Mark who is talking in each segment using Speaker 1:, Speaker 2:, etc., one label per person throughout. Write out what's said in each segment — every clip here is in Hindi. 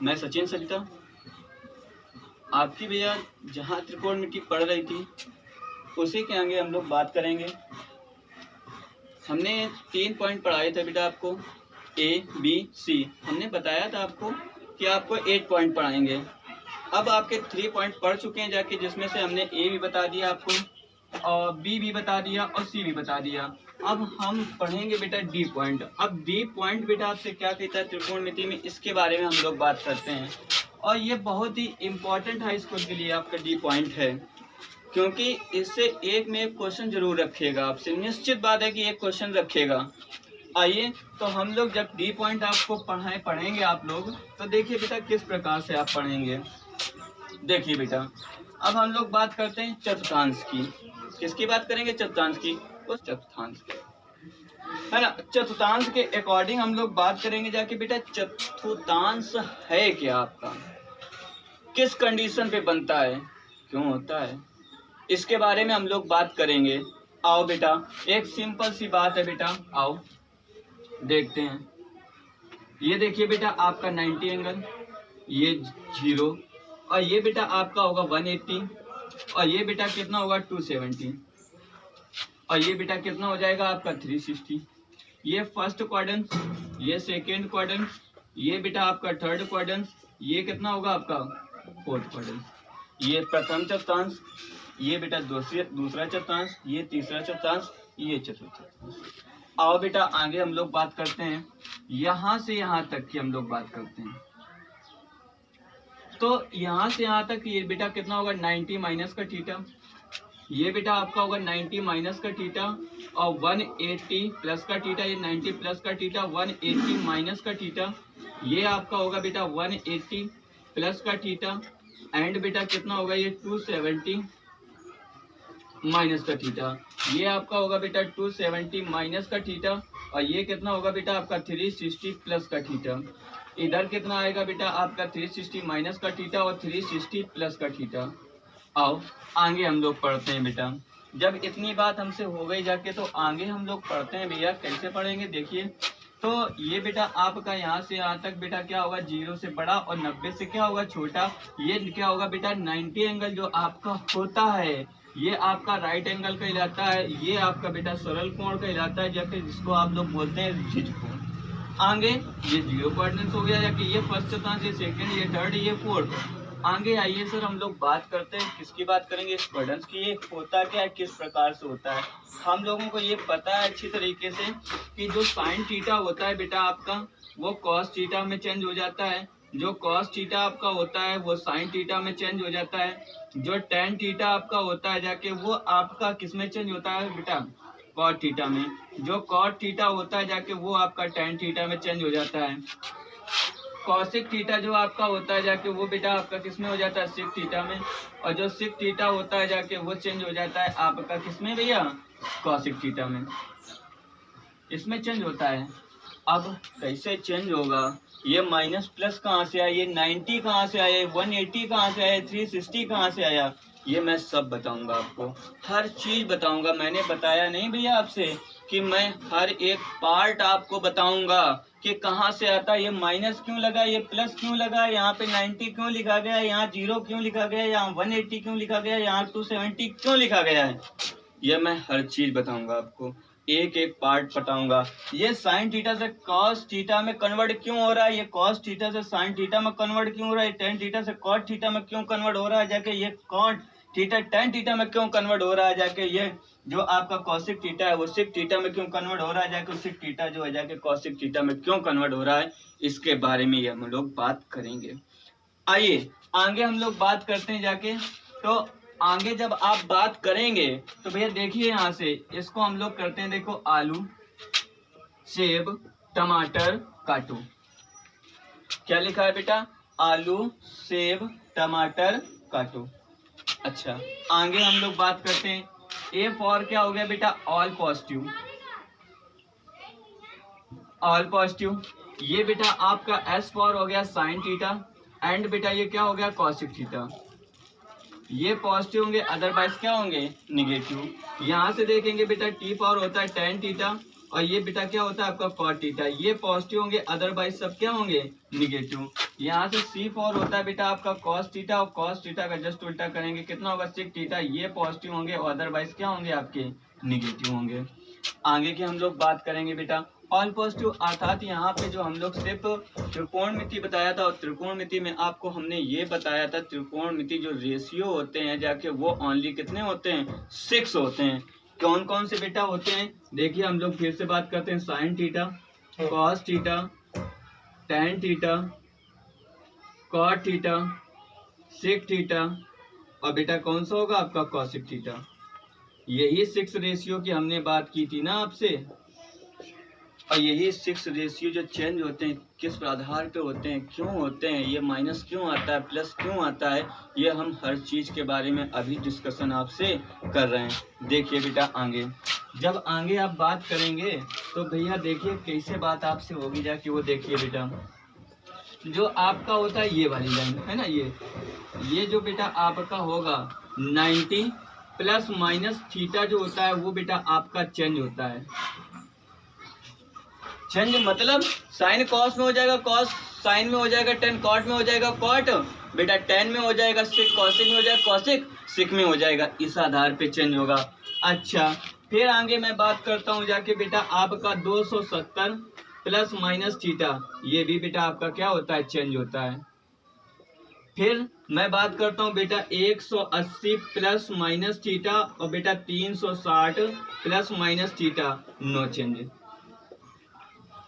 Speaker 1: मैं सचिन सरिता आपकी भैया जहाँ त्रिकोणमिति पढ़ रही थी उसी के आगे हम लोग बात करेंगे। हमने 3 पॉइंट पढ़ाए थे बेटा आपको, ए बी सी। हमने बताया था आपको कि आपको 8 पॉइंट पढ़ाएंगे। अब आपके 3 पॉइंट पढ़ चुके हैं जाके, जिसमें से हमने ए भी बता दिया आपको और बी भी बता दिया और सी भी बता दिया। अब हम पढ़ेंगे बेटा डी पॉइंट। अब डी पॉइंट बेटा आपसे क्या कहता है त्रिकोणमिति में, इसके बारे में हम लोग बात करते हैं। और ये बहुत ही इम्पोर्टेंट हाई स्कूल के लिए आपका डी पॉइंट है, क्योंकि इससे एक में एक क्वेश्चन जरूर रखेगा आपसे, निश्चित बात है कि एक क्वेश्चन रखेगा। आइए तो हम लोग जब डी पॉइंट आपको पढ़ेंगे आप लोग, तो देखिए बेटा किस प्रकार से आप पढ़ेंगे। देखिए बेटा अब हम लोग बात करते हैं चतुर्थांश की। किसकी बात करेंगे? चतुर्थांश की। उस चतुर्थांश के है ना, चतुर्थांश के अकॉर्डिंग हम लोग बात करेंगे जाके बेटा चतुर्थांश है क्या आपका, किस कंडीशन पे बनता है, क्यों होता है, इसके बारे में हम लोग बात करेंगे। आओ बेटा एक सिंपल सी बात है बेटा, आओ देखते हैं। ये देखिए बेटा आपका 90 एंगल, ये 0 और ये बेटा आपका होगा 180 और ये बेटा कितना होगा 270 और ये बेटा कितना हो जाएगा आपका 360। ये फर्स्ट क्वाड्रेंट, ये सेकेंड क्वाड्रेंट, ये बेटा आपका थर्ड क्वाड्रेंट, ये कितना होगा आपका फोर्थ क्वाड्रेंट। ये प्रथम चतुर्थांश, ये बेटा दूसरा चतुर्थांश, ये तीसरा चतुर्थांश, ये चतुर्थ चतुर्थांश। आओ बेटा आगे हम लोग बात करते हैं, यहाँ से यहाँ तक की हम लोग बात करते हैं। तो यहाँ से यहाँ तक ये बेटा कितना होगा 90 माइनस का थीटा, ये बेटा आपका होगा 90 माइनस का थीटा और 180 प्लस का थीटा, ये 90 प्लस का थीटा 180 माइनस का थीटा, ये आपका होगा बेटा 180 प्लस का थीटा एंड बेटा कितना होगा ये 270 माइनस का थीटा, ये आपका होगा बेटा 270 माइनस का थीटा और ये कितना होगा बेटा आपका 360 प्लस का थीटा। इधर कितना आएगा बेटा आपका 360 माइनस का थीटा और 360 प्लस का थीटा। आओ आगे हम लोग पढ़ते हैं बेटा। जब इतनी बात हमसे हो गई जाके तो आगे हम लोग पढ़ते हैं भैया। कैसे पढ़ेंगे देखिए, तो ये बेटा आपका यहाँ से यहाँ तक बेटा क्या होगा 0 से बड़ा और 90 से क्या होगा छोटा। ये क्या होगा बेटा 90 एंगल जो आपका होता है ये आपका राइट एंगल कहलाता है, ये आपका बेटा सरल कोण कहलाता है जाके, जिसको आप लोग बोलते हैं ऋज कोण। आगे ये 0 कोऑर्डिनेट्स हो गया जाके, ये फर्स्ट चतुर्थांश, ये सेकंड, ये थर्ड, ये फोर्थ। आगे आइए सर हम लोग बात करते हैं, किसकी बात करेंगे, इस क्वाड्रेंट्स की। ये होता क्या है, किस प्रकार से होता है। हम लोगों को ये पता है अच्छी तरीके से कि जो साइन थीटा होता है बेटा आपका वो कॉस थीटा में चेंज हो जाता है, जो कॉस थीटा आपका होता है वो साइन थीटा में चेंज हो जाता है, जो टेन थीटा आपका होता है जाके वो आपका किस में चेंज होता है बेटा कॉट थीटा में, जो कॉट थीटा होता है जाके वो आपका टेन थीटा में चेंज हो जाता है। कॉसिक थीटा जो आपका होता है जाके वो बेटा आपका किस में हो जाता है सिक थीटा में, और जो सिक थीटा होता है जाके वो चेंज हो जाता है आपका किस में भैया कॉसिक थीटा में, इसमें चेंज होता है। अब कैसे चेंज होगा, ये माइनस प्लस कहाँ से आया, ये 90 कहाँ से आया, 180 कहाँ से आया, 360 कहाँ से आया, ये मैं सब बताऊंगा आपको, हर चीज बताऊंगा। मैंने बताया नहीं भैया आपसे कि मैं हर एक पार्ट आपको बताऊंगा कि कहाँ से आता है, ये माइनस क्यों लगा, ये प्लस क्यों लगा, यहाँ पे 90 क्यों लिखा गया, यहाँ 0 क्यों लिखा गया, यहाँ 180 क्यों लिखा गया, यहाँ 270 क्यों लिखा गया है, ये मैं हर चीज बताऊंगा आपको, एक एक पार्ट बताऊंगा। ये साइन थीटा से कॉस थीटा में कन्वर्ट क्यों हो रहा है, ये कॉस थीटा से साइन थीटा में कन्वर्ट क्यों हो रहा है, टेन थीटा से कॉट थीटा में क्यों कन्वर्ट हो रहा है जाके, ये कॉट थीटा टेन थीटा में क्यों कन्वर्ट हो रहा है जाके, ये जो आपका कॉसिक थीटा है वो सिक थीटा में क्यों कन्वर्ट हो रहा है जाके, सिक थीटा जो है जाके कॉसिक थीटा में क्यों कन्वर्ट हो रहा है, इसके बारे में हम लोग बात करेंगे। आइए आगे हम लोग बात करते हैं जाके। तो आगे जब आप बात करेंगे तो भैया देखिए यहाँ से इसको हम लोग करते हैं, देखो आलू सेब टमाटर काटो, क्या लिखा है बेटा आलू सेब टमाटर काटो। अच्छा आगे हम लोग बात करते हैं, ए फॉर क्या हो गया बेटा ऑल पॉजिटिव, ऑल पॉजिटिव। ये बेटा आपका एस फॉर हो गया साइन थीटा एंड बेटा ये क्या हो गया कॉसिक थीटा, ये पॉजिटिव होंगे अदरवाइज क्या होंगे निगेटिव। यहाँ से देखेंगे बेटा टी पावर होता है टेन थीटा और ये बेटा क्या होता है आपका कॉट थीटा। ये पॉजिटिव होंगे, अदरवाइज सब क्या होंगे निगेटिव। यहाँ से C4 होता है बेटा आपका कॉस थीटा, और कॉस थीटा का जस्ट उल्टा करेंगे कितना होगा सेक थीटा। ये पॉजिटिव होंगे और अदरवाइज क्या होंगे आपके निगेटिव होंगे। आगे की हम लोग बात करेंगे बेटा ऑल पॉजिटिव, अर्थात यहाँ पे जो हम लोग सिर्फ त्रिकोणमिति बताया था, और त्रिकोणमिति में आपको हमने ये बताया था त्रिकोणमिति जो रेशियो होते हैं जाके वो ओनली कितने होते हैं 6 होते हैं। कौन कौन से बेटा होते हैं देखिए, हम लोग फिर से बात करते हैं sine theta, cos theta, tan theta, cot theta, sec theta, और बेटा कौन सा होगा आपका कॉसिक थीटा। यही 6 रेशियो की हमने बात की थी ना आपसे, और यही 6 रेशियो जो चेंज होते हैं किस आधार पे होते हैं, क्यों होते हैं, ये माइनस क्यों आता है, प्लस क्यों आता है, ये हम हर चीज के बारे में अभी डिस्कशन आपसे कर रहे हैं। देखिए बेटा आगे जब आगे आप बात करेंगे तो भैया देखिए कैसे बात आपसे होगी जाके वो देखिए बेटा, जो आपका होता है ये वाली लाइन है ना, ये जो बेटा आपका होगा 90 प्लस माइनस थीटा जो होता है वो बेटा आपका चेंज होता है। चेंज मतलब साइन कॉस में हो जाएगा कॉस, साइन में हो जाएगा टेन कॉट में हो जाएगा कॉट, बेटा टेन में हो जाएगा सिक, कॉसिक में हो जाएगा कॉसिक, सिक में हो जाएगा, इस आधार पे चेंज होगा। अच्छा फिर आगे मैं बात करता हूँ जाके बेटा आपका 270 प्लस माइनस थीटा, ये भी बेटा आपका क्या होता है चेंज होता है। फिर मैं बात करता हूँ बेटा 180 प्लस माइनस थीटा, और बेटा 360 plus minus theta, no change.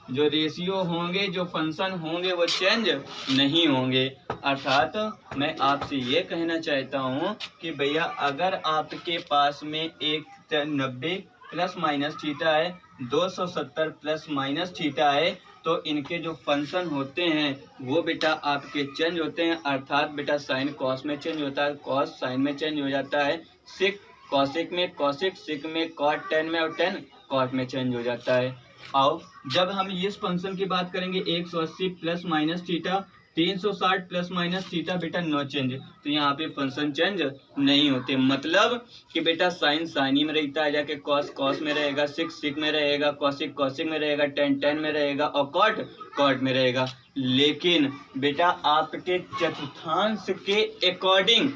Speaker 1: जो रेशियो होंगे जो फंक्शन होंगे वो चेंज नहीं होंगे। अर्थात मैं आपसे ये कहना चाहता हूँ कि भैया अगर आपके पास में 190 प्लस माइनस थीटा है, 270 प्लस माइनस थीटा है, तो इनके जो फंक्शन होते हैं वो बेटा आपके चेंज होते हैं। अर्थात बेटा साइन कॉस में चेंज होता है, कॉस साइन में चेंज हो जाता है, सिक कॉसिक में, कॉसिक सिक में, कॉट टेन में, और टेन कॉट में चेंज हो जाता है। आओ जब हम इस फंक्शन की बात करेंगे 180 plus minus theta, 360 plus minus theta, बेटा नो चेंज, तो यहाँ पे फंक्शन चेंज नहीं होते। मतलब कि बेटा साइन साइन ही में रहता है, जाके कॉस कॉस में रहेगा, सिक सिक में रहेगा, कॉसिक कॉसिक में रहेगा, टेन टेन में रहेगा, और कॉट कॉट में रहेगा। लेकिन बेटा आपके चतुर्थांश के अकॉर्डिंग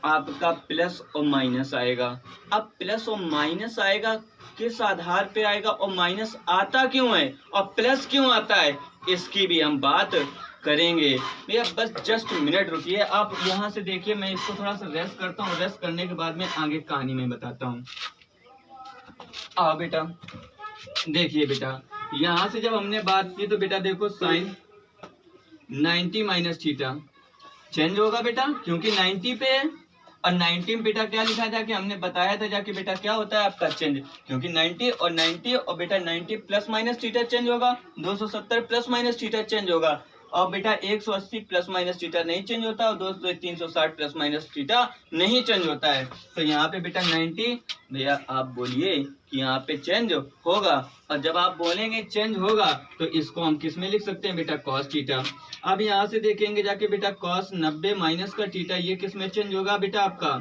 Speaker 1: आपका प्लस और माइनस आएगा। अब प्लस और माइनस आएगा किस आधार पे आएगा, और माइनस आता क्यों है और प्लस क्यों आता है, इसकी भी हम बात करेंगे। भैया बस जस्ट मिनट रुकिए, आप यहाँ से देखिए, मैं इसको थोड़ा सा रेस्ट करता हूँ, रेस्ट करने के बाद में आगे कहानी में बताता हूँ। आओ बेटा देखिए बेटा, यहाँ से जब हमने बात की तो बेटा देखो साइन 90 माइनस थीटा चेंज होगा बेटा, क्योंकि 90 पे है, और 90 बेटा क्या लिखा जाके हमने बताया था जाके बेटा क्या होता है आपका चेंज, क्योंकि 90 और 90 और बेटा 90 प्लस माइनस थीटा चेंज होगा, 270 प्लस माइनस थीटा चेंज होगा, और बेटा 180 प्लस माइनस थीटा नहीं चेंज होता, और 360 प्लस माइनस थीटा नहीं चेंज होता है। तो यहाँ पे बेटा 90 भैया आप बोलिए कि यहाँ पे चेंज होगा, और जब आप बोलेंगे चेंज होगा तो इसको हम किस में लिख सकते हैं बेटा कॉस थीटा। अब यहाँ से देखेंगे जाके बेटा कॉस 90 माइनस का थीटा, ये किस में चेंज होगा बेटा आपका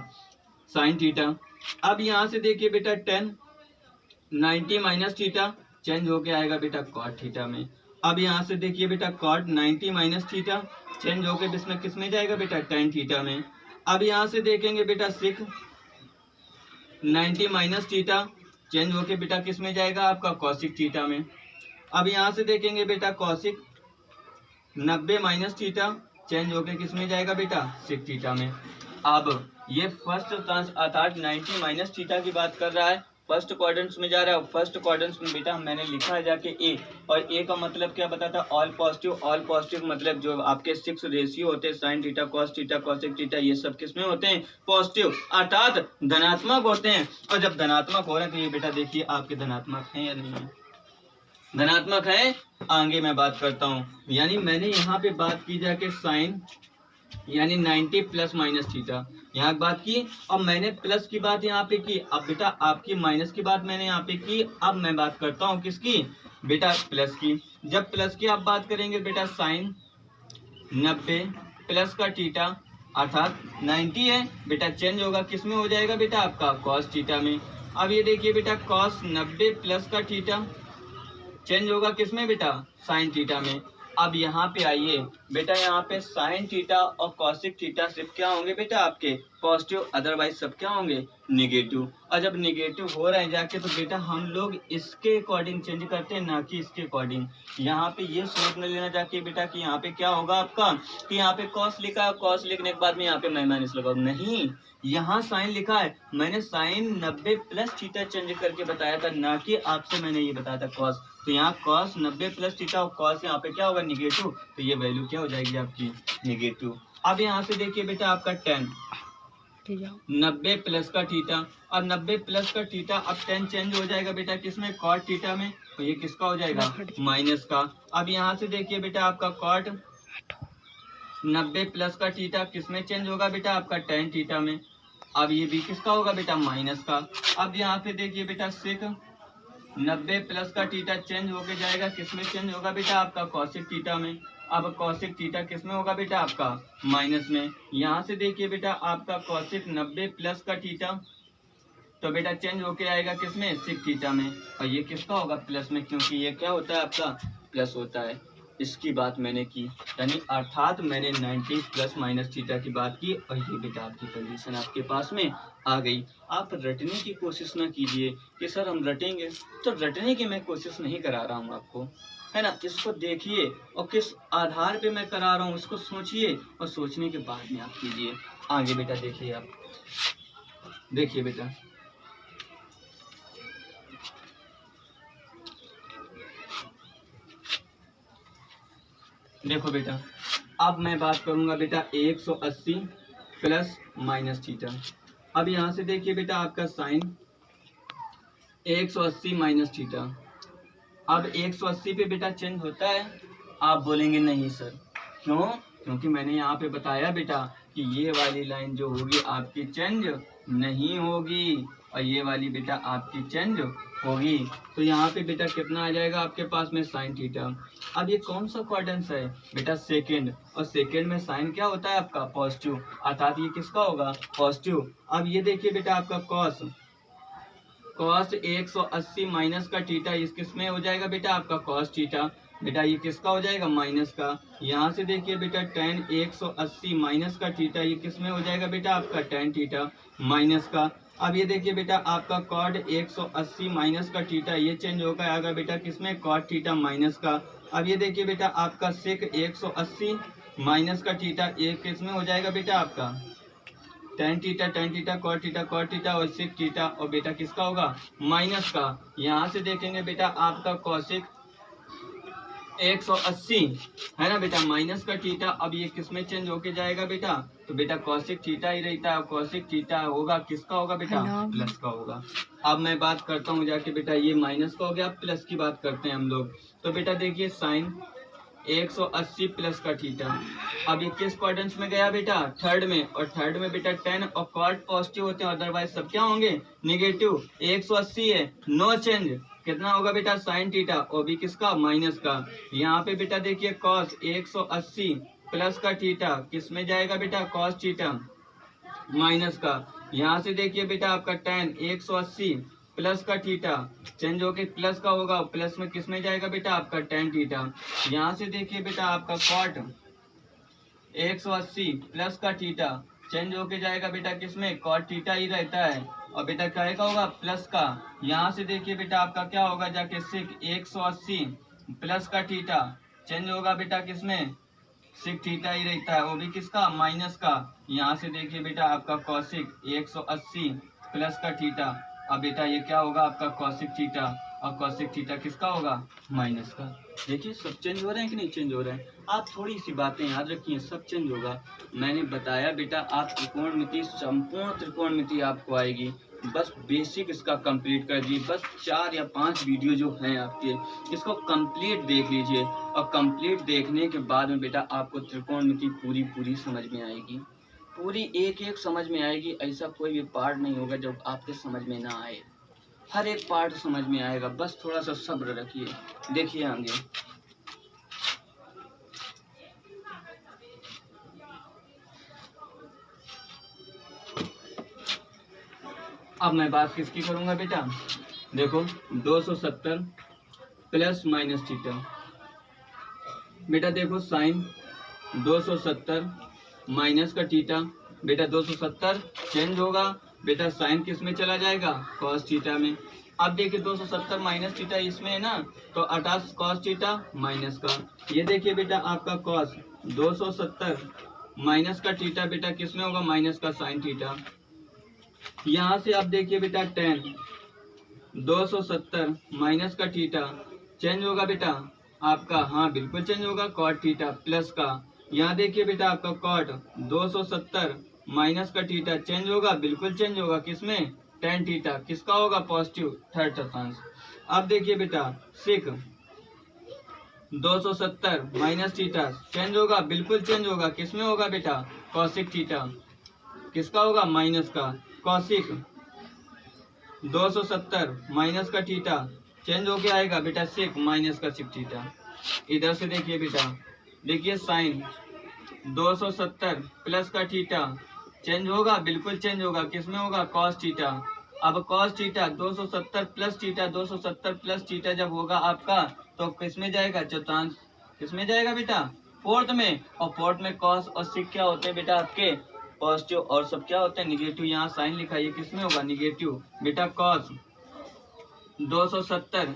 Speaker 1: साइन थीटा। अब यहाँ से देखिए बेटा 10 90 माइनस थीटा चेंज होके आएगा बेटा कॉट थीटा में। अब यहाँ से देखिए बेटा कॉट 90 माइनस थीटा चेंज होके इसमें किस में जाएगा बेटा टेन थीटा में। अब यहाँ से देखेंगे बेटा सिक 90 माइनस थीटा चेंज होके बेटा किस में जाएगा आपका कॉसिक थीटा में। अब यहाँ से देखेंगे बेटा कॉसिक 90 माइनस थीटा चेंज होके किस में जाएगा बेटा सिक थीटा में। अब ये फर्स्ट अर्थात 90 माइनस थीटा की बात कर रहा है, फर्स्ट क्वाड्रेंट्स में जा रहा है, फर्स्ट क्वाड्रेंट्स में बेटा मैंने लिखा है जाके ए, और ए का मतलब क्या बताता है ऑल पॉजिटिव। ऑल पॉजिटिव मतलब जो आपके 6 रेशियो होते हैं sine theta cos theta cosec theta, ये सब किसमें होते हैं पॉजिटिव, अर्थात धनात्मक होते हैं। और जब धनात्मक हो रहे हैं तो ये बेटा देखिए आपके धनात्मक हैं या नहीं है, धनात्मक है। आगे मैं बात करता हूँ, यानी मैंने यहाँ पे बात की जाके साइन यानी 90 प्लस माइनस थीटा यहाँ बात की, और मैंने प्लस की बात यहाँ पे की। अब बेटा आपकी माइनस की बात मैंने यहाँ पे की, अब मैं बात करता हूँ किसकी बेटा प्लस की। जब प्लस की आप बात करेंगे बेटा साइन 90 प्लस का थीटा अर्थात 90 है बेटा चेंज होगा किस में हो जाएगा बेटा आपका कॉस थीटा में। अब ये देखिए बेटा कॉस 90 प्लस का थीटा चेंज होगा किसमें बेटा, साइन थीटा में। अब यहाँ पे आइए बेटा, यहाँ पे साइन थीटा और कॉसिक थीटा सिर्फ क्या होंगे बेटा आपके पॉजिटिव, अदरवाइज सब क्या होंगे निगेटिव। और जब निगेटिव हो रहे हैं जाके तो बेटा हम लोग इसके अकॉर्डिंग चेंज करते हैं, ना कि इसके अकॉर्डिंग। यहाँ पे ये सोच न लेना जाके बेटा कि यहाँ पे क्या होगा आपका, कि यहाँ पे कॉस लिखा है, कॉस लिखने के बाद में यहाँ पे मैं माइनस लगाऊं, नहीं, यहाँ साइन लिखा है, मैंने साइन 90 प्लस थीटा चेंज करके बताया था, ना कि आपसे मैंने ये बताया था कॉस। तो यहाँ कॉस 90 प्लस थीटा और कॉस यहाँ पे क्या होगा निगेटिव, तो ये वैल्यू क्या हो जाएगी आपकी निगेटिव। अब यहाँ से देखिए बेटा आपका 10 90 प्लस का थीटा, और 90 प्लस का थीटा, अब 10 चेंज हो जाएगा बेटा किसमें, कॉट थीटा में, तो ये किसका हो जाएगा माइनस का। अब यहाँ से देखिए बेटा आपका कॉट 90 प्लस का थीटा किसमें चेंज होगा बेटा आपका tan थीटा में, अब ये भी किसका होगा बेटा माइनस का। अब यहाँ पे देखिए बेटा सेक 90 प्लस का थीटा चेंज होके जाएगा किसमें चेंज होगा बेटा आपका कॉसिक थीटा में, अब कॉसिक थीटा किसमें होगा बेटा आपका माइनस में। यहाँ से देखिए बेटा आपका कॉसिक 90 प्लस का थीटा तो बेटा चेंज होके आएगा किसमें सिक थीटा में, और ये किसका होगा प्लस में, क्योंकि ये क्या होता है आपका प्लस होता है। इसकी बात मैंने की, यानी अर्थात मैंने 90 प्लस माइनस थीटा की बात की, और ये बेटा आपकी कंडीशन आपके पास में आ गई। आप रटने की कोशिश ना कीजिए कि सर हम रटेंगे, तो रटने की मैं कोशिश नहीं करा रहा हूँ आपको, है ना। इसको देखिए और किस आधार पे मैं करा रहा हूँ इसको सोचिए, और सोचने के बाद में आप कीजिए आगे। बेटा देखिए, आप देखिए बेटा, देखो बेटा, अब मैं बात करूंगा बेटा 180 प्लस माइनस थीटा। अब यहाँ से देखिए बेटा आपका साइन 180 माइनस थीटा, अब 180 पे बेटा चेंज होता है, आप बोलेंगे नहीं सर, क्यों, क्योंकि मैंने यहाँ पे बताया बेटा कि ये वाली लाइन जो होगी आपकी चेंज नहीं होगी, और ये वाली बेटा आपकी चेंज होगी। तो यहाँ पे बेटा कितना आ जाएगा आपके पास में साइन थीटा। अब ये कौन सा क्वाड्रेंट है बेटा सेकेंड, और सेकेंड में साइन क्या होता है आपका पॉजिटिव, अर्थात ये किसका होगा पॉजिटिव। अब ये देखिए बेटा आपका कॉस 180 माइनस का थीटा, इस किस में हो जाएगा बेटा आपका कॉस थीटा, बेटा ये किसका हो जाएगा माइनस का। यहाँ से देखिए बेटा tan 180 माइनस का थीटा, ये किस में हो जाएगा बेटा आपका tan थीटा माइनस का। अब ये देखिए बेटा आपका कॉड 180 माइनस का थीटा, ये चेंज होकर आएगा बेटा किसमें कॉट थीटा माइनस का। अब ये देखिए बेटा आपका सेक 180 माइनस का थीटा, ये किस में हो जाएगा बेटा आपका tan थीटा कॉट थीटा और सिक थीटा, और बेटा किसका होगा माइनस का। यहाँ से देखेंगे बेटा आपका कॉसिक 180 है ना बेटा माइनस का थीटा, अब ये किस में चेंज होके जाएगा बेटा, तो बेटा कॉसिक थीटा ही रहता है, कॉसिक थीटा होगा किसका होगा बेटा प्लस का होगा। अब मैं बात करता हूँ जाके बेटा, ये माइनस का हो गया, प्लस की बात करते हैं हम लोग। तो बेटा देखिए साइन 180 प्लस का थीटा, अब ये किस क्वाड्रेंट में गया बेटा थर्ड में, और थर्ड में बेटा 10 और कॉट पॉजिटिव होते हैं, अदरवाइज सब क्या होंगे निगेटिव। 180 है नो चेंज, कितना होगा बेटा साइन थीटा, और भी किसका माइनस का। यहाँ पे बेटा देखिए कॉस 180 प्लस का थीटा किस में जाएगा बेटा कॉस थीटा माइनस का। यहाँ से देखिए बेटा आपका tan 180 प्लस का थीटा चेंज होके प्लस का होगा, प्लस में किस में जाएगा बेटा आपका tan थीटा। यहाँ से देखिए बेटा आपका cot 180 प्लस का थीटा चेंज होके जाएगा बेटा किसमें cot थीटा ही रहता है, और बेटा क्या होगा प्लस का। यहाँ से देखिए बेटा आपका क्या होगा जाके सिक 180 प्लस का थीटा चेंज होगा बेटा किसमें सिक थीटा ही रहता है, वो भी किसका माइनस का। यहाँ से देखिए बेटा आपका कॉसिक 180 प्लस का थीटा, अब बेटा ये क्या होगा आपका कॉसिक थीटा, और कॉसिक थीटा किसका होगा माइनस का। देखिए सब चेंज हो रहे हैं कि नहीं चेंज हो रहे हैं, आप थोड़ी सी बातें याद रखिए, सब चेंज होगा। मैंने बताया बेटा आप त्रिकोणमिति संपूर्ण त्रिकोणमिति आपको आएगी, बस बेसिक इसका कंप्लीट कर दीजिए। बस 4 या 5 वीडियो जो हैं आपके इसको कंप्लीट देख लीजिए, और कंप्लीट देखने के बाद में बेटा आपको त्रिकोणमिति पूरी समझ में आएगी, पूरी एक एक समझ में आएगी। ऐसा कोई भी पार्ट नहीं होगा जो आपके समझ में ना आए, हर एक पार्ट समझ में आएगा, बस थोड़ा सा सब्र रखिए। देखिए आगे अब मैं बात किसकी करूंगा बेटा, देखो 270 प्लस माइनस थीटा। बेटा देखो साइन 270 माइनस का थीटा, बेटा 270 चेंज होगा, बेटा साइन किस में चला जाएगा, कॉस थीटा में। अब देखिए 270 माइनस थीटा इसमें है ना, तो 28 कॉस थीटा माइनस का, ये देखिए बेटा आपका कॉस 270 माइनस का थीटा बेटा किस में होगा, माइनस का साइन थीटा। यहाँ से आप देखिए बेटा टेन 270 माइनस का थीटा चेंज होगा बेटा आपका, हाँ बिल्कुल चेंज होगा, कॉट थीटा प्लस का। यहाँ देखिए बेटा आपका कॉट 270 माइनस का थीटा चेंज होगा, बिल्कुल चेंज होगा, किसमें, टेन थीटा, किसका होगा, पॉजिटिव थर्ड चतुर्थांश। अब देखिए बेटा सिक 270 माइनस थीटा चेंज होगा, बिल्कुल चेंज होगा, किसमें होगा बेटा, कॉसिक थीटा, किसका होगा, माइनस का। कॉसिक 270 माइनस का थीटा चेंज होके आएगा बेटा सिक माइनस का सिक थीटा। इधर से देखिए बेटा, देखिए साइन 270 प्लस का थीटा चेंज होगा, बिल्कुल चेंज होगा, किसमें होगा, कॉस थीटा। अब cos theta 270 plus theta, 270 plus theta जब होगा आपका तो किसमें जाएगा, चतुर्थांश, किसमें जाएगा बेटा, फोर्थ में। और फोर्थ में कॉस और सिक क्या होते हैं बेटा आपके, पॉजिटिव, और सब क्या होते हैं, निगेटिव। यहाँ साइन लिखा है, ये किसमें होगा, निगेटिव। बेटा कॉस 270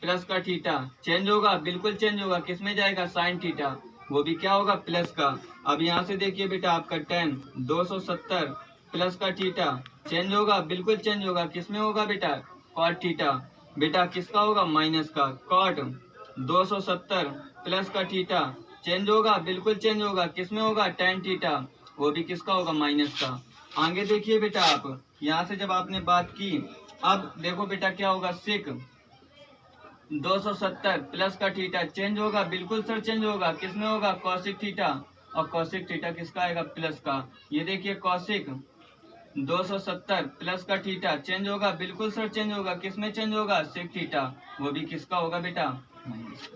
Speaker 1: प्लस का थीटा चेंज होगा, बिल्कुल चेंज होगा, किसमें जाएगा, साइन थीटा, वो भी क्या होगा, प्लस का। अब यहाँ से देखिए बेटा आपका टेन 270 प्लस का थीटा चेंज होगा, बिल्कुल चेंज होगा, किसमें होगा बेटा, कॉट थीटा, बेटा किसका होगा, माइनस का। कॉट 270 प्लस का थीटा चेंज होगा, बिल्कुल चेंज होगा, किसमें होगा, टेन थीटा, वो भी किसका होगा, माइनस का। आगे देखिए बेटा आप, यहाँ से जब आपने बात की, अब देखो बेटा क्या होगा, सिक 270 प्लस का थीटा चेंज होगा, बिल्कुल सर चेंज होगा, किसमें होगा, कॉसिक थीटा, और कॉसिक थीटा किसका आएगा, प्लस का। ये देखिए कॉसिक 270 प्लस का थीटा चेंज होगा, बिल्कुल सर चेंज होगा, किसमें चेंज होगा, सेक थीटा, वो भी किसका होगा बेटा, माइनस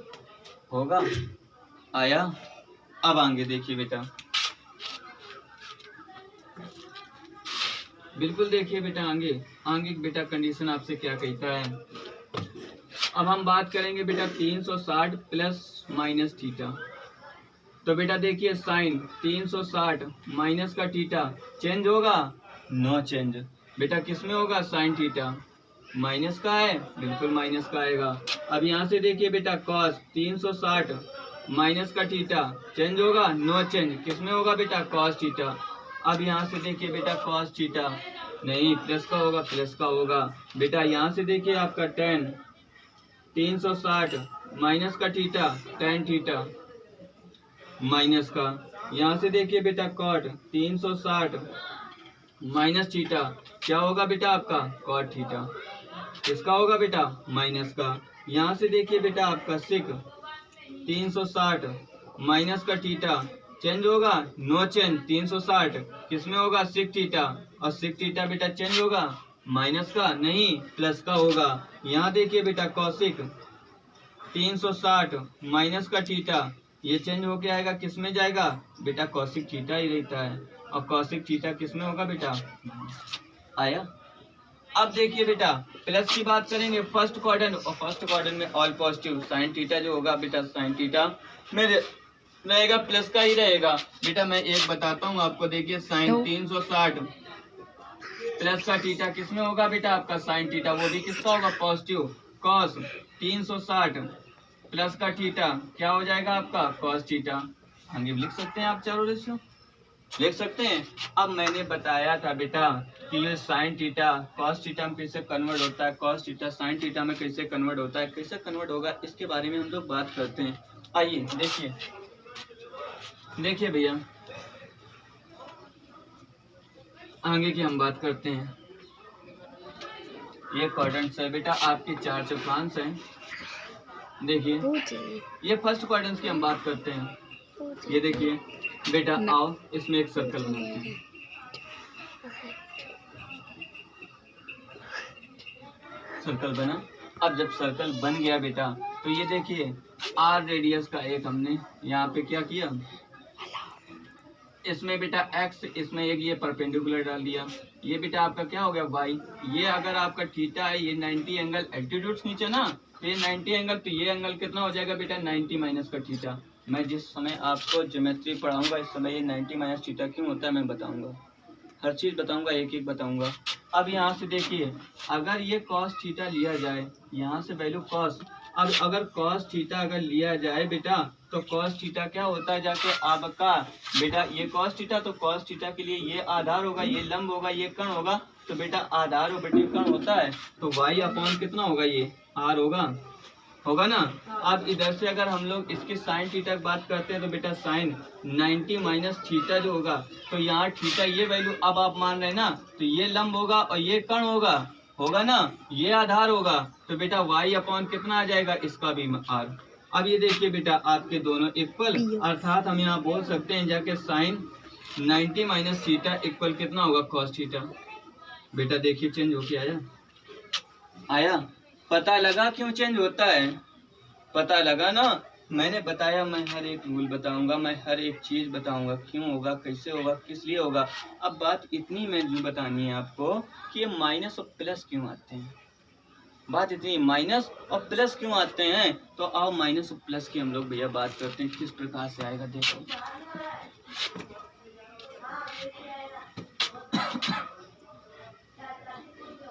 Speaker 1: होगा। आया। अब आगे देखिए बेटा, बिल्कुल देखिए बेटा आगे आगे बेटा कंडीशन आपसे क्या कहता है। अब हम बात करेंगे बेटा 360 प्लस माइनस थीटा। तो बेटा देखिए साइन 360 माइनस का थीटा चेंज होगा, नो चेंज, बेटा किसमें होगा, साइन थीटा, माइनस का है, बिल्कुल माइनस का आएगा। अब यहाँ से देखिए बेटा कॉस 360 माइनस का थीटा चेंज होगा, नो चेंज, किसमें होगा बेटा, कॉस थीटा। अब यहाँ से देखिए बेटा कॉस थीटा नहीं, प्लस का होगा, प्लस का होगा। बेटा यहाँ से देखिए आपका टेन 360 माइनस का थीटा टेन थीटा माइनस का। यहाँ से देखिए बेटा कॉट 360 माइनस थीटा क्या होगा बेटा आपका, कॉट थीटा, किसका होगा बेटा, माइनस का। यहाँ से देखिए बेटा आपका सिक 360 माइनस का थीटा चेंज होगा, नो चेंज, 360 किसमें होगा, सिक थीटा, और सिक थीटा बेटा चेंज होगा, माइनस का नहीं, प्लस का होगा। यहाँ देखिए बेटा कॉसिक 360 माइनस का थीटा ये चेंज होके आएगा, किसमें जाएगा बेटा, कॉसिक थीटा ही रहता है, और कॉसिक थीटा किसमें होगा बेटा, आया। अब देखिए बेटा प्लस की बात करेंगे फर्स्ट क्वाड्रेंट, और फर्स्ट क्वाड्रेंट में ऑल पॉजिटिव, साइन थीटा जो होगा बेटा, साइन थीटा में रहेगा, प्लस का ही रहेगा। बेटा मैं एक बताता हूँ आपको, देखिए साइन 360 प्लस का थीटा किसमें होगा बेटा आपका, साइन थीटा, वो भी किसका होगा, पॉजिटिव। कॉस 360 प्लस का थीटा क्या हो जाएगा आपका, कॉस थीटा। आगे लिख सकते हैं आप चारों रेशियो, लिख सकते हैं। अब मैंने बताया था बेटा कि ये साइन थीटा कॉस थीटा में कैसे कन्वर्ट होता है, कॉस थीटा साइन थीटा में कैसे कन्वर्ट होता है, कैसे कन्वर्ट होगा, इसके बारे में हम लोग बात करते हैं। आइए देखिए, देखिए भैया आगे की हम बात करते हैं। ये क्वाड्रेंट्स है बेटा, आपके चार चौखांश हैं। देखिए ये फर्स्ट क्वाड्रेंट्स की हम बात करते हैं। ये देखिए बेटा आओ इसमें एक सर्कल बनाते हैं। सर्कल बना। अब जब सर्कल बन गया बेटा तो ये देखिए आर रेडियस का एक हमने यहाँ पे क्या किया, इसमें बेटा x, इसमें एक ये परपेंडिकुलर डाल दिया, ये बेटा आपका क्या हो गया y। ये अगर आपका थीटा है, ये 90 एंगल एल्टीट्यूड नीचे ना, तो ये 90 एंगल, तो ये एंगल कितना हो जाएगा बेटा 90 माइनस का थीटा। मैं जिस समय आपको ज्योमेट्री पढ़ाऊंगा इस समय ये 90 माइनस थीटा क्यों होता है मैं बताऊंगा, हर चीज़ बताऊंगा, एक एक बताऊंगा। अब यहाँ से देखिए, अगर ये कॉस थीटा लिया जाए, यहाँ से वैल्यू कॉस, अब अगर कॉस थीटा अगर लिया जाए बेटा, तो कॉस थीटा क्या होता है जाके आपका बेटा, ये कॉस थीटा, तो कॉस थीटा के लिए ये आधार होगा, ये लंब होगा, ये कर्ण होगा, तो बेटा आधार और बेटे कर्ण होता है, तो y अपॉन कितना होगा, ये r होगा ना। अब इधर से अगर हम लोग इसकी साइन थीटा की बात करते हैं, तो बेटा साइन 90 माइनस थीटा जो होगा, तो यहाँ थीटा ये वैल्यू अब आप मान रहे हैं ना, तो ये लंब होगा और ये कर्ण होगा ना, ये आधार होगा, तो बेटा y अपॉन कितना आ जाएगा, इसका भी r। अब ये देखिए बेटा आपके दोनों इक्वल, अर्थात हम यहाँ बोल सकते हैं जाके साइन 90 माइनस थीटा इक्वल कितना होगा, कॉस थीटा। बेटा देखिए चेंज होके आया, पता लगा क्यों चेंज होता है, पता लगा ना। मैंने बताया मैं हर एक रूल बताऊंगा, मैं हर एक चीज बताऊंगा, क्यों होगा, कैसे होगा, किस लिए होगा। अब बात इतनी मैं जो बतानी है आपको कि ये माइनस और प्लस क्यों आते हैं, बात इतनी, माइनस और प्लस क्यों आते हैं। तो आओ माइनस और प्लस की हम लोग भैया बात करते हैं, किस प्रकार से आएगा देखो।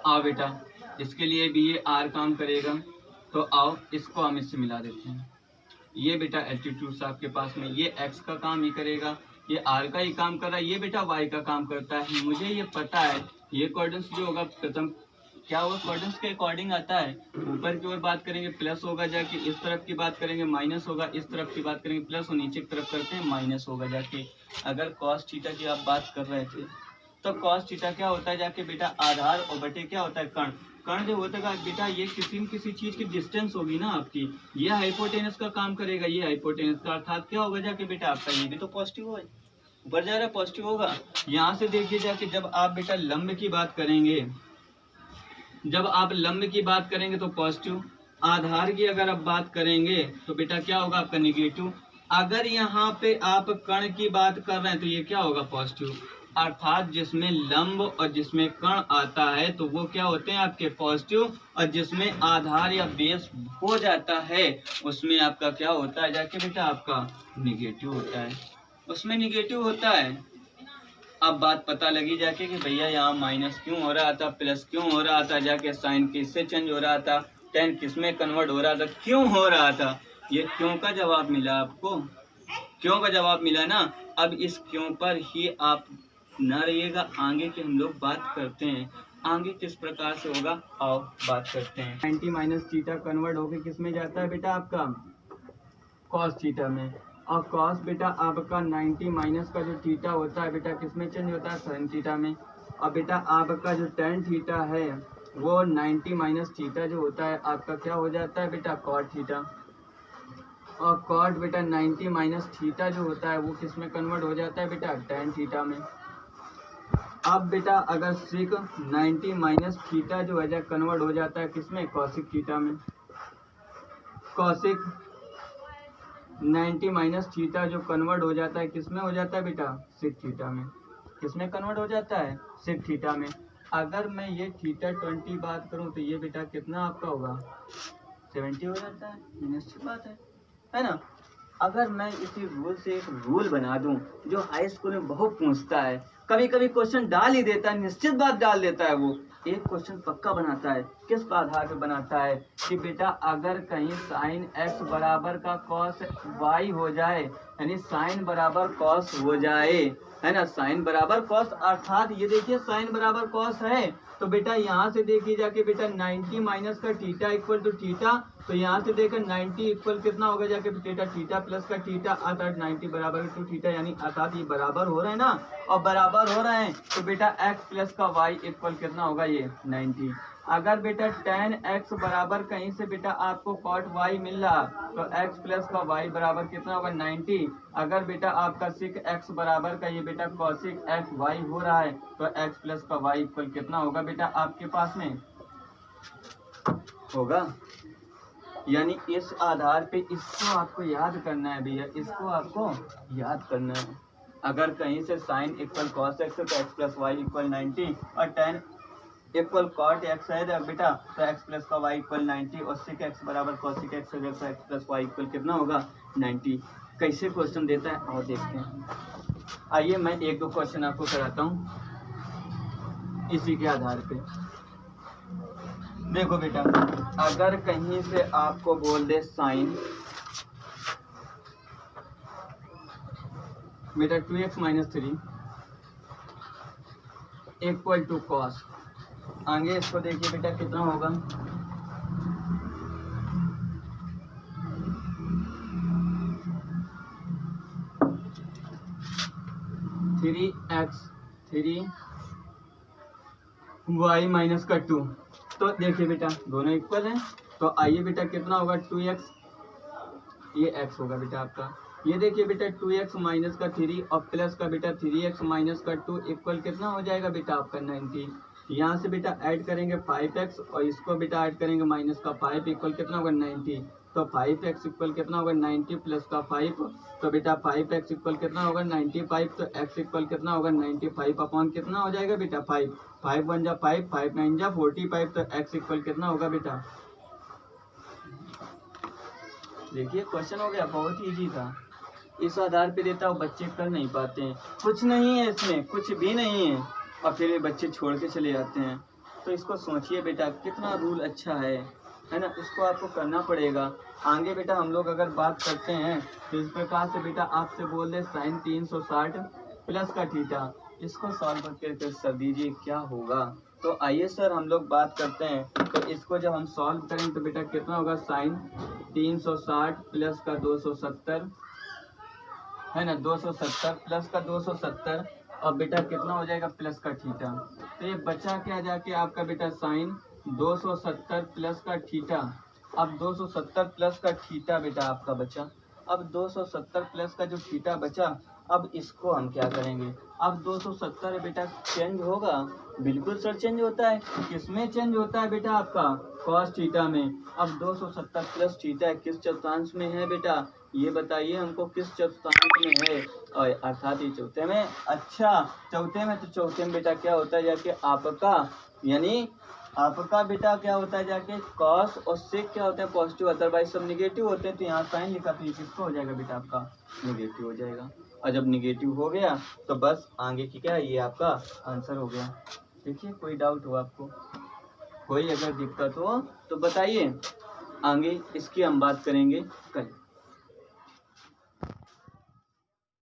Speaker 1: आओ बेटा, इसके लिए भी ये r काम करेगा, तो आओ इसको हम इससे मिला देते हैं। ये बेटा एल्टीट्यूड आपके पास में, ये x का काम ही करेगा, ये r का ही काम कर रहा है, ये बेटा y का काम करता है। मुझे ये पता है ये कोऑर्डिनेट्स जो होगा प्रथम क्या होगा, कोऑर्डिनेट्स के अकॉर्डिंग आता है। ऊपर की ओर बात करेंगे प्लस होगा जाके, इस तरफ की बात करेंगे माइनस होगा, इस तरफ की बात करेंगे प्लस और नीचे की तरफ करते हैं माइनस होगा जाके। अगर कॉस थीटा की आप बात कर रहे थे, तो कॉस थीटा क्या होता है जाके बेटा आधार और बटे क्या होता है कर्ण। कर्ण जो होता है बेटा ये किसी न किसी चीज की डिस्टेंस होगी ना आपकी, ये हाइपोटेनस का काम करेगा, ये हाइपोटेनस का, अर्थात क्या होगा जाके बेटा आपका ये भी तो पॉजिटिव है, ऊपर जा रहा है पॉजिटिव होगा। यहाँ से देखिए जाके जब आप बेटा लंब की बात करेंगे, जब आप लंब की बात करेंगे तो पॉजिटिव, आधार की अगर आप बात करेंगे तो बेटा क्या होगा आपका निगेटिव। अगर यहाँ पे आप कर्ण की बात कर रहे हैं तो ये क्या होगा पॉजिटिव, अर्थात जिसमें लंब और जिसमें कर्ण आता है तो वो क्या होते हैं आपके पॉजिटिव, और जिसमें आधार या बेस हो जाता है उसमें आपका क्या होता है जाके बेटा आपका निगेटिव होता है, उसमें निगेटिव होता है। अब बात पता लगी जाके कि भैया यहाँ माइनस क्यों हो रहा था, प्लस क्यों हो रहा था, जाके साइन किससे चेंज हो रहा था, टेन किस में कन्वर्ट हो रहा था, क्यों हो रहा था। ये क्यों का जवाब मिला आपको, क्यों का जवाब मिला ना। अब इस क्यों पर ही आप न रहिएगा, आगे की हम लोग बात करते हैं, आगे किस प्रकार से होगा आओ बात करते हैं। 90 माइनस थीटा कन्वर्ट होके किस में जाता है बेटा आपका कॉस थीटा में, और कॉस बेटा आपका 90 माइनस का जो थीटा होता है बेटा किस में चेंज होता है साइन थीटा में, और बेटा आपका जो टेन थीटा है वो 90 माइनस थीटा जो होता है आपका क्या हो जाता है बेटा कॉट थीटा, और कॉट बेटा 90 माइनस थीटा जो होता है वो किस में कन्वर्ट हो जाता है बेटा टेन थीटा में। अब बेटा अगर सिक 90 माइनस थीटा जो है कन्वर्ट हो जाता है किसमें कॉसिक थीटा में, कॉसिक 90 माइनस थीटा जो कन्वर्ट हो जाता है किसमें हो जाता है बेटा सिक थीटा में, किसमें कन्वर्ट हो जाता है सिक थीटा में। अगर मैं ये थीटा 20 बात करूं तो ये बेटा कितना आपका होगा 70 हो जाता है, निश्चित बात है ना। अगर मैं इसी रूल से एक रूल बना दूं जो हाई स्कूल में बहुत पूछता है, कभी कभी क्वेश्चन डाल ही देता है, निश्चित बात डाल देता है, वो एक क्वेश्चन पक्का बनाता है, किस आधार पे बनाता है कि बेटा अगर कहीं साइन x बराबर का कॉस y हो जाए, यानी साइन बराबर कॉस हो जाए, है ना, साइन बराबर कॉस, अर्थात ये देखिए साइन बराबर कॉस है, तो बेटा यहाँ से देखिए जाके बेटा 90 माइनस का थीटा इक्वल टू थीटा, तो यहाँ से देखकर 90 इक्वल कितना होगा जाके बेटा थीटा प्लस का थीटा, अर्थात 90 बराबर टू थीटा, यानी अर्थात ये बराबर हो रहे हैं ना, और बराबर हो रहे हैं तो बेटा x प्लस का y इक्वल कितना होगा ये 90। अगर बेटा tan x बराबर कहीं से बेटा आपको cot y मिल रहा तो x प्लस का y बराबर कितना होगा 90। अगर बेटा आपका सिक x बराबर का ये बेटा cosic x y हो रहा है तो x प्लस का y इक्वल कितना होगा बेटा आपके पास में होगा। यानी इस आधार पे इसको आपको याद करना है भैया, इसको आपको याद करना है। अगर कहीं से साइन इक्वल कॉस एक्स है तो एक्स प्लस वाई इक्वल 90 और टेन इक्वल कॉट एक्स है बेटा तो एक्स प्लस का वाई इक्वल 90 और सिक एक्स बराबर कॉसिक एक्स है तो एक्स प्लस वाई इक्वल कितना होगा 90। कैसे क्वेश्चन देता है और देखते हैं। आइए मैं एक दो क्वेश्चन आपको कराता हूँ इसी के आधार पे। देखो बेटा, अगर कहीं से आपको बोल दे साइन बेटा 2x minus 3 equal to cos, आगे इसको देखिए बेटा कितना होगा 3x 3y माइनस का 2। तो देखिए बेटा दोनों इक्वल हैं, तो आइए बेटा कितना होगा 2x, ये x होगा बेटा आपका। ये देखिए बेटा 2x माइनस का 3 और प्लस का बेटा 3x माइनस का 2 इक्वल कितना हो जाएगा बेटा आपका 90। यहाँ से बेटा ऐड करेंगे 5x और इसको बेटा ऐड करेंगे माइनस का 5 इक्वल कितना होगा 90। तो 5x इक्वल कितना होगा 90 प्लस का 5, तो बेटा 5x इक्वल कितना होगा 95, तो x इक्वल कितना होगा 95 अपॉन कितना हो जाएगा बेटा 5, 5 1 जा 5, 5 9 जा 45, तो x इक्वल कितना होगा बेटा। देखिए क्वेश्चन हो गया, बहुत इजी था। इस आधार पे देता हूँ बच्चे कर नहीं पाते हैं, कुछ नहीं है इसमें, कुछ भी नहीं है, और फिर ये बच्चे छोड़ के चले जाते हैं। तो इसको सोचिए बेटा कितना रूल अच्छा है ना, इसको आपको करना पड़ेगा। आगे बेटा हम लोग अगर बात करते हैं तो इस प्रकार से बेटा आपसे बोल दे साइन 360 प्लस का थीटा, इसको सॉल्व करके सर दीजिए क्या होगा। तो आइए सर हम लोग बात करते हैं, तो इसको जब हम सॉल्व करें तो बेटा कितना होगा साइन 360 प्लस का 270 है ना, 270 प्लस का 270 और बेटा कितना हो जाएगा प्लस का थीटा। तो ये बचा क्या जाके आपका बेटा साइन 270 प्लस का थीटा। अब 270 प्लस का थीटा बेटा आपका बचा। अब 270 प्लस का जो थीटा बचा, अब इसको हम क्या करेंगे। अब 270 बेटा चेंज होगा, बिल्कुल सर चेंज होता है। किसमें चेंज होता है बेटा आपका कॉस थीटा में। अब 270 प्लस थीटा किस चतुर्थांश में है बेटा, ये बताइए हमको किस चतुर्थांश में है, और अर्थात ये चौथे में। अच्छा चौथे में, तो चौथे में बेटा क्या होता है जाके आपका, यानी आपका बेटा क्या होता है जाके कॉस और सेक क्या होता है पॉजिटिव, अदरवाइज सब निगेटिव होते हैं। तो यहाँ साइन लिखा तो ये किसको हो जाएगा बेटा आपका निगेटिव हो जाएगा। और जब निगेटिव हो गया तो बस आगे की क्या है, ये आपका आंसर हो गया। देखिए कोई डाउट हो आपको, कोई अगर दिक्कत हो तो बताइए, आगे इसकी हम बात करेंगे कल।